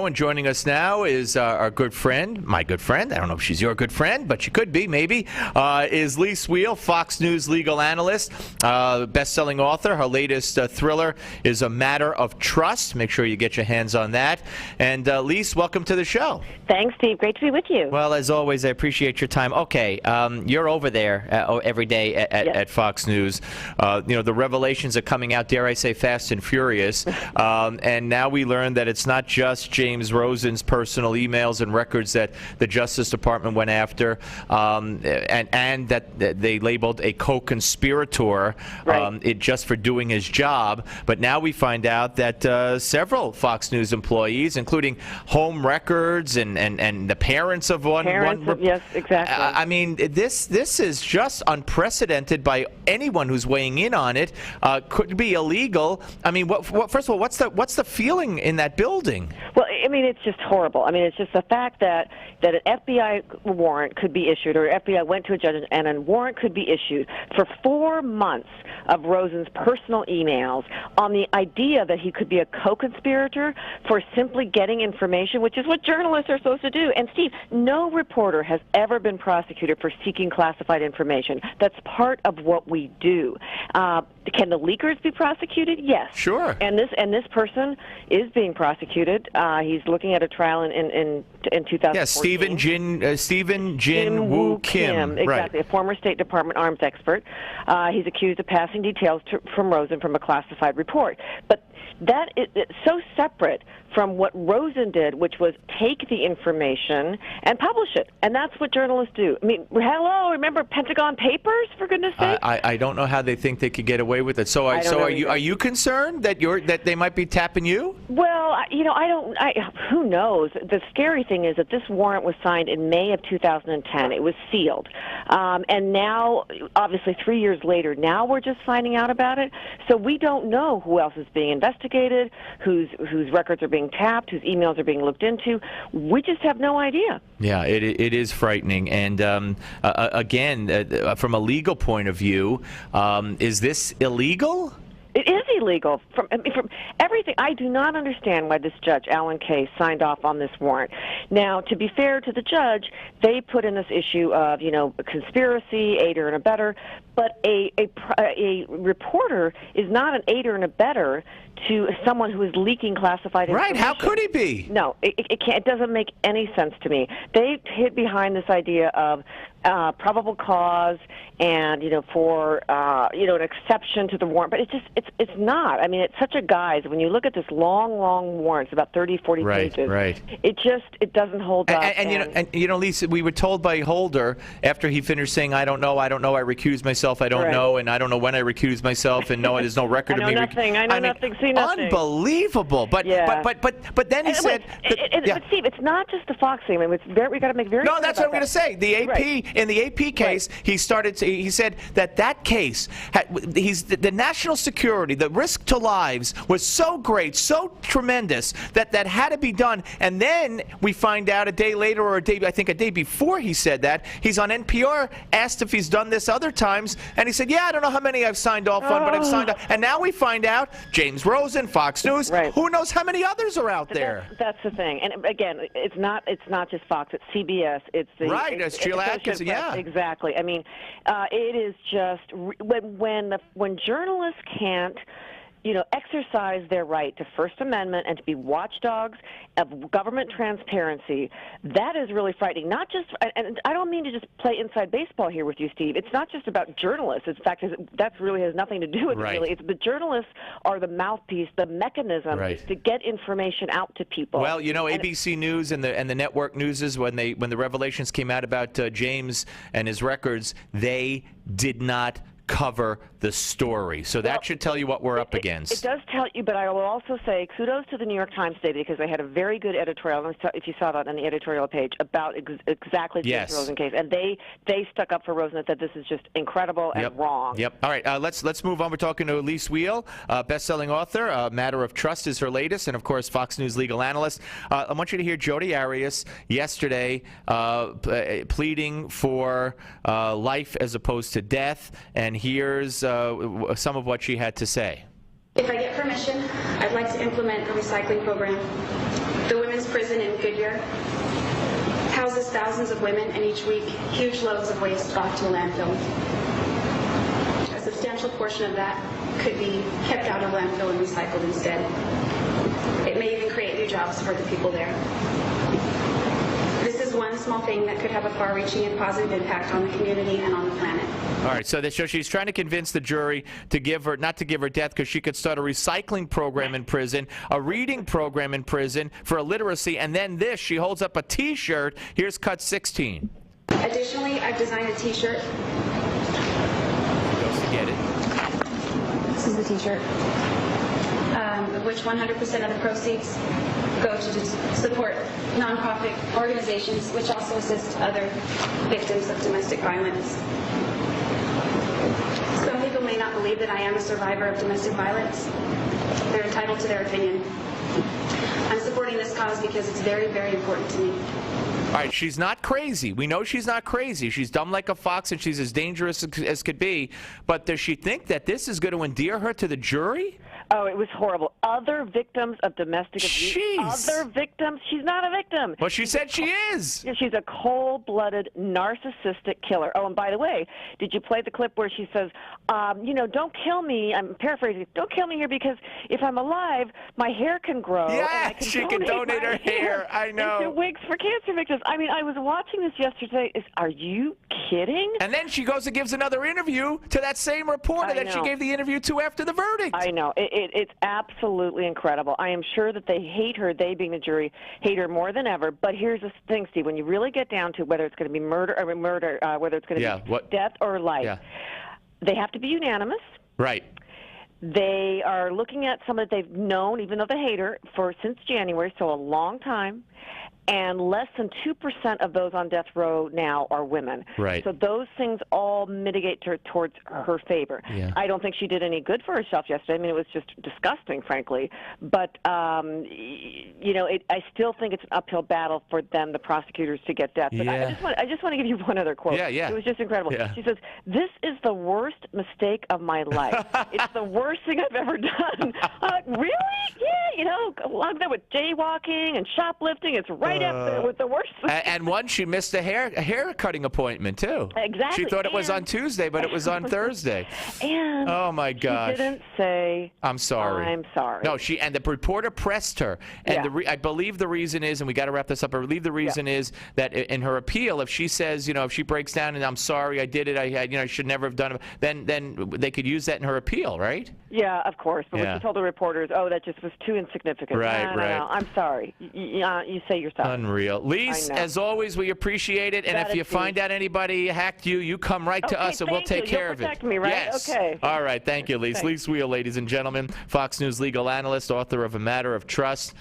And joining us now is our good friend, my good friend. I don't know if she's your good friend, but she could be, maybe. Is Lis Wiehl, Fox News legal analyst, best-selling author. Her latest thriller is A Matter of Trust. Make sure you get your hands on that. And Lis, welcome to the show. Thanks, Steve. Great to be with you. Well, as always, I appreciate your time. Okay, you're over there every day at Fox News. The revelations are coming out, dare I say, fast and furious. And now we learn that it's not just James Rosen's personal emails and records that the Justice Department went after, and that they labeled a co-conspirator just for doing his job. But now we find out that several Fox News employees, including home records and the parents of one. Yes, exactly. I mean, this is just unprecedented by anyone who's weighing in on it. Could be illegal. I mean, first of all, what's the feeling in that building? Well, I mean, it's just horrible. I mean, it's just the fact that an FBI warrant could be issued, or FBI went to a judge and a warrant could be issued for 4 months of Rosen's personal emails on the idea that he could be a co-conspirator for simply getting information, which is what journalists are supposed to do. And, Steve, no reporter has ever been prosecuted for seeking classified information. That's part of what we do. Can the leakers be prosecuted? Yes. Sure. And this person is being prosecuted. He's looking at a trial in 2014. Yes, Stephen Jin Woo Kim. Exactly, a former State Department arms expert. He's accused of passing details from Rosen from a classified report. But that is so separate from what Rosen did, which was take the information and publish it. And that's what journalists do. I mean, hello, remember Pentagon Papers, for goodness sake? I don't know how they think they could get away with it. So are you concerned that they might be tapping you? Well, who knows? The scary thing is that this warrant was signed in May of 2010. It was sealed. And now, obviously 3 years later, now we're just finding out about it. So we don't know who else is being investigated, whose records are being tapped, whose emails are being looked into. We just have no idea. Yeah, it is frightening. And again, from a legal point of view, is this illegal? It is illegal. From everything, I do not understand why this judge, Alan Kay, signed off on this warrant. Now, to be fair to the judge, they put in this issue of, conspiracy, aider and abetter, but a reporter is not an aider and abetter to someone who is leaking classified information. Right, how could he be? No, it can't. It doesn't make any sense to me. They hid behind this idea of probable cause and for an exception to the warrant, but it's not. I mean, it's such a guise. When you look at this long warrant, it's about 30, 40 pages. Right. It doesn't hold up. And Lisa, we were told by Holder after he finished saying, I don't know, I recuse myself, I don't know, and I don't know when I recuse myself, and no, there's no record of me. I know nothing. See nothing. Unbelievable. But then he said. But Steve, it's not just the Fox thing. I mean, we got to make very. No, that's what I'm going to say. The AP in the AP case, he said that case, the national security, the risk to lives was so great, so tremendous that had to be done. And then we find out a day later, or a day before he said that, he's on NPR, asked if he's done this other times, and he said, yeah, I don't know how many I've signed off on, but I've signed off. And now we find out James Rosen, Fox News, who knows how many others are out there. That's the thing. And again, it's not just Fox, it's CBS, it's the it's Sheila Atkinson, yeah. Exactly. I mean, it is just when journalists can't exercise their right to First Amendment and to be watchdogs of government transparency, that is really frightening. Not just, and I don't mean to just play inside baseball here with you, Steve. It's not just about journalists. In fact, that really has nothing to do with it, really. It's the journalists are the mouthpiece, the mechanism to get information out to people. Well, ABC News and the network newses, when the revelations came out about James and his records, they did not cover the story. So that should tell you what we're up against. It does tell you, but I will also say kudos to the New York Times today, because they had a very good editorial, if you saw that on the editorial page, about exactly the James Rosen case. And they stuck up for Rosen and said this is just incredible and wrong. Yep. All right, let's move on. We're talking to Lis Wiehl, best-selling author. Matter of Trust is her latest, and of course, Fox News legal analyst. I want you to hear Jodi Arias yesterday pleading for life as opposed to death, and here's some of what she had to say. If I get permission, I'd like to implement a recycling program. The women's prison figure, houses thousands of women, and each week, huge loads of waste off to a landfill. A substantial portion of that could be kept out of landfill and recycled instead. It may even create new jobs for the people there. This is one small thing that could have a far-reaching and positive impact on the community and on the planet. All right, so she's trying to convince the jury to give her, not to give her death, because she could start a recycling program in prison, a reading program in prison for illiteracy, and then this, she holds up a T-shirt. Here's cut 16. Additionally, I've designed a T-shirt. She goes to get it. This is the T-shirt, of which 100% of the proceeds go to support nonprofit organizations which also assist other victims of domestic violence. Some people may not believe that I am a survivor of domestic violence. They're entitled to their opinion. I'm supporting this cause because it's very, very important to me. All right, she's not crazy. We know she's not crazy. She's dumb like a fox, and she's as dangerous as could be. But does she think that this is going to endear her to the jury? Oh, it was horrible. Other victims of domestic abuse. Jeez. Other victims. She's not a victim. Well, she said she is. She's a cold-blooded, narcissistic killer. Oh, and by the way, did you play the clip where she says, you know, don't kill me. I'm paraphrasing. Don't kill me here because if I'm alive, my hair can grow. Yeah, and I she can donate her hair. I know. Into wigs for cancer victims. I mean, I was watching this yesterday. Are you kidding? And then she goes and gives another interview to that same reporter that she gave the interview to after the verdict. I know. It's absolutely incredible. I am sure that they hate her, they being the jury, hate her more than ever. But here's the thing, Steve. When you really get down to whether it's going to be murder, whether it's going to be death or life, they have to be unanimous. Right. They are looking at someone that they've known, even though they hate her, since January, so a long time. And less than 2% of those on death row now are women. Right. So those things all mitigate towards her favor. Yeah. I don't think she did any good for herself yesterday. I mean, it was just disgusting, frankly. But, you know, I still think it's an uphill battle for them, the prosecutors, to get death. But I just want to give you one other quote. Yeah. It was just incredible. Yeah. She says, "This is the worst mistake of my life. It's the worst thing I've ever done." Really? Yeah, you know, along there with jaywalking and shoplifting, it's right up there with the worst. And once she missed a hair cutting appointment too. Exactly. She thought it was on Tuesday, but it was on Thursday. And oh my gosh! She didn't say, "I'm sorry." I'm sorry. No, and the reporter pressed her, and I believe the reason is, and we got to wrap this up. I believe the reason is that in her appeal, if she says, you know, if she breaks down and I'm sorry, I did it, I should never have done it, then they could use that in her appeal, right? Yeah, of course. But what she told the reporters, that just was too insignificant. Right, No, I'm sorry. You say yourself. Unreal. Lis, as always, we appreciate it. And if you find out anybody hacked you come right to us and we'll take care of it. You'll protect me, right? Yes. Okay. All right. Thank you, Lis. Lis Wiehl, ladies and gentlemen, Fox News legal analyst, author of A Matter of Trust.